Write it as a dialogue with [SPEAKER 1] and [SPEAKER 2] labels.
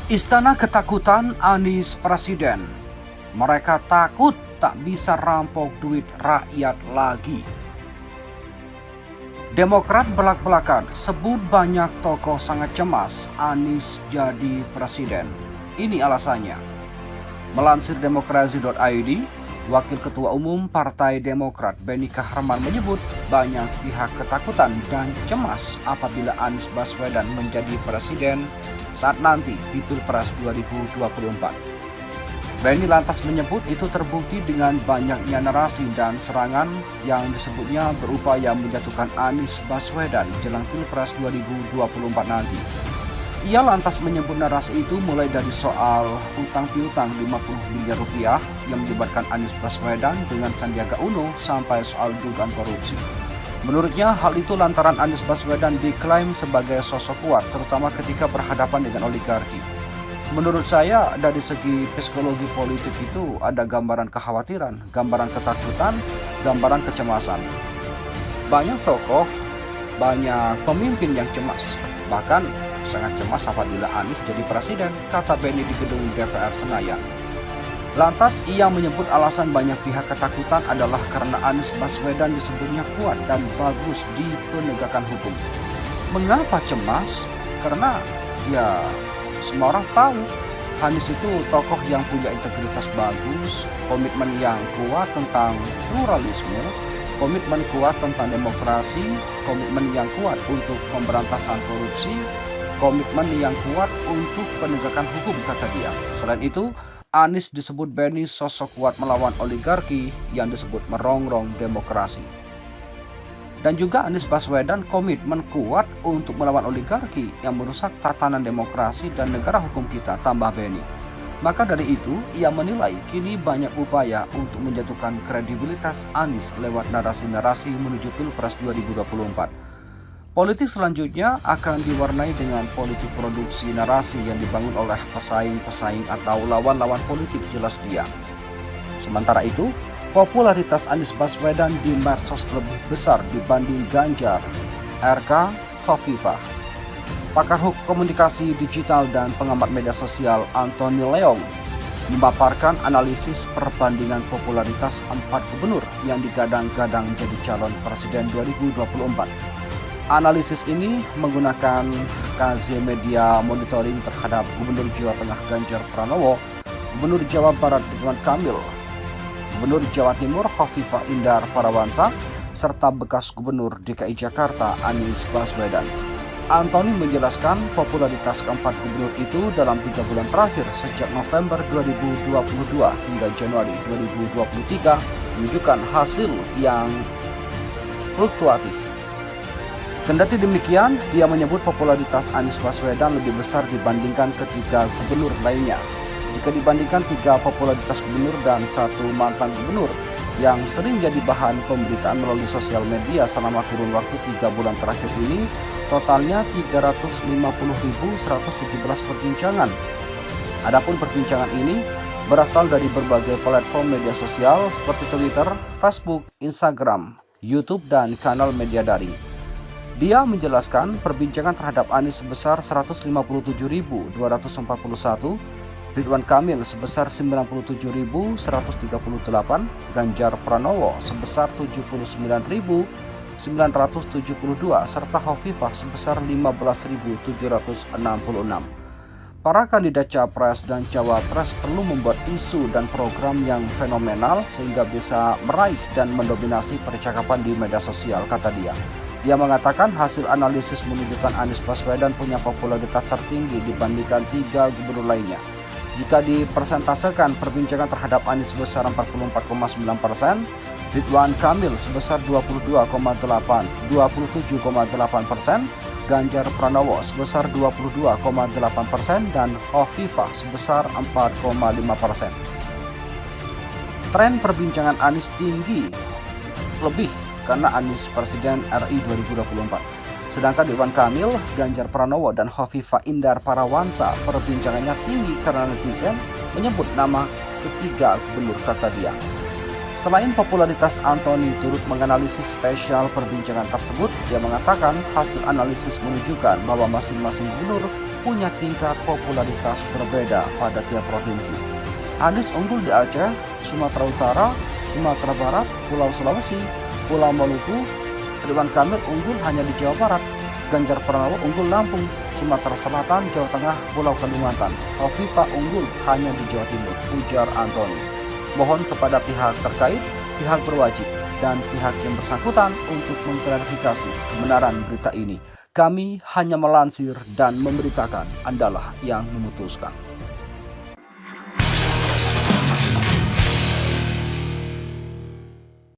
[SPEAKER 1] Istana ketakutan Anies Presiden. Mereka takut tak bisa rampok duit rakyat lagi. Demokrat belak-belakan sebut banyak tokoh sangat cemas Anies jadi presiden. Ini alasannya. Melansir demokrasi.id, Wakil Ketua Umum Partai Demokrat Benny Kaharman menyebut banyak pihak ketakutan dan cemas apabila Anies Baswedan menjadi presiden saat nanti di Pilpres 2024. Benny lantas menyebut itu terbukti dengan banyaknya narasi dan serangan yang disebutnya berupaya menjatuhkan Anies Baswedan jelang Pilpres 2024 nanti. Ia lantas menyebut narasi itu mulai dari soal utang piutang 50 miliar rupiah yang melibatkan Anies Baswedan dengan Sandiaga Uno sampai soal dugaan korupsi. Menurutnya hal itu lantaran Anies Baswedan diklaim sebagai sosok kuat terutama ketika berhadapan dengan oligarki. Menurut saya dari segi psikologi politik itu ada gambaran kekhawatiran, gambaran ketakutan, gambaran kecemasan. Banyak tokoh, banyak pemimpin yang cemas, bahkan sangat cemas apabila Anies jadi presiden, kata Benny di gedung DPR Senayan. Lantas ia menyebut alasan banyak pihak ketakutan adalah karena Anies Baswedan disebutnya kuat dan bagus di penegakan hukum. Mengapa cemas? Karena ya semua orang tahu Anies itu tokoh yang punya integritas bagus, komitmen yang kuat tentang pluralisme, komitmen kuat tentang demokrasi, komitmen yang kuat untuk pemberantasan korupsi, komitmen yang kuat untuk penegakan hukum, kata dia. Selain itu, Anies disebut Benny sosok kuat melawan oligarki yang disebut merongrong demokrasi. Dan juga Anies Baswedan komitmen kuat untuk melawan oligarki yang merusak tatanan demokrasi dan negara hukum kita, tambah Benny. Maka dari itu, ia menilai kini banyak upaya untuk menjatuhkan kredibilitas Anies lewat narasi-narasi menuju Pilpres 2024. Politik selanjutnya akan diwarnai dengan politik produksi narasi yang dibangun oleh pesaing-pesaing atau lawan-lawan politik, jelas dia. Sementara itu, popularitas Anies Baswedan di medsos lebih besar dibanding Ganjar, RK, Khofifah. Pakar hukum komunikasi digital dan pengamat media sosial Anthony Leong memaparkan analisis perbandingan popularitas 4 gubernur yang digadang-gadang menjadi calon presiden 2024. Analisis ini menggunakan KZ Media Monitoring terhadap Gubernur Jawa Tengah Ganjar Pranowo, Gubernur Jawa Barat Ridwan Kamil, Gubernur Jawa Timur Khofifah Indar Parawansa, serta bekas Gubernur DKI Jakarta Anies Baswedan. Anthony menjelaskan popularitas keempat gubernur itu dalam 3 bulan terakhir sejak November 2022 hingga Januari 2023 menunjukkan hasil yang fluktuatif. Kendati demikian, dia menyebut popularitas Anies Baswedan lebih besar dibandingkan ketiga gubernur lainnya. Jika dibandingkan 3 popularitas gubernur dan 1 mantan gubernur yang sering jadi bahan pemberitaan melalui sosial media selama kurun waktu 3 bulan terakhir ini, totalnya 350.117 perbincangan. Adapun perbincangan ini berasal dari berbagai platform media sosial seperti Twitter, Facebook, Instagram, YouTube, dan kanal media daring. Dia menjelaskan perbincangan terhadap Anies sebesar 157.241, Ridwan Kamil sebesar 97.138, Ganjar Pranowo sebesar 79.972, serta Khofifah sebesar 15.766. Para kandidat capres dan cawapres perlu membuat isu dan program yang fenomenal sehingga bisa meraih dan mendominasi percakapan di media sosial, kata dia. Dia mengatakan hasil analisis menunjukkan Anies Baswedan punya popularitas tertinggi dibandingkan 3 gubernur lainnya. Jika dipersentasekan perbincangan terhadap Anies sebesar 44,9%, Ridwan Kamil sebesar 27,8%, Ganjar Pranowo sebesar 22,8%, dan Khofifah sebesar 4,5%. Tren perbincangan Anies tinggi lebih karena Anies Presiden RI 2024. Sedangkan Ridwan Kamil, Ganjar Pranowo, dan Khofifah Indar Parawansa perbincangannya tinggi karena netizen menyebut nama ketiga gubernur, kata dia. Selain popularitas, Anthony turut menganalisis spesial perbincangan tersebut. Dia mengatakan hasil analisis menunjukkan bahwa masing-masing gubernur punya tingkat popularitas berbeda pada tiap provinsi. Anies unggul di Aceh, Sumatera Utara, Sumatera Barat, Pulau Sulawesi, Pulau Maluku. Ridwan Kamil unggul hanya di Jawa Barat. Ganjar Pranowo unggul Lampung, Sumatera Selatan, Jawa Tengah, Pulau Kalimantan. Hovifah unggul hanya di Jawa Timur, ujar Antoni. Mohon kepada pihak terkait, pihak berwajib, dan pihak yang bersangkutan untuk mengklarifikasi kebenaran berita ini. Kami hanya melansir dan memberitakan, Andalah yang memutuskan.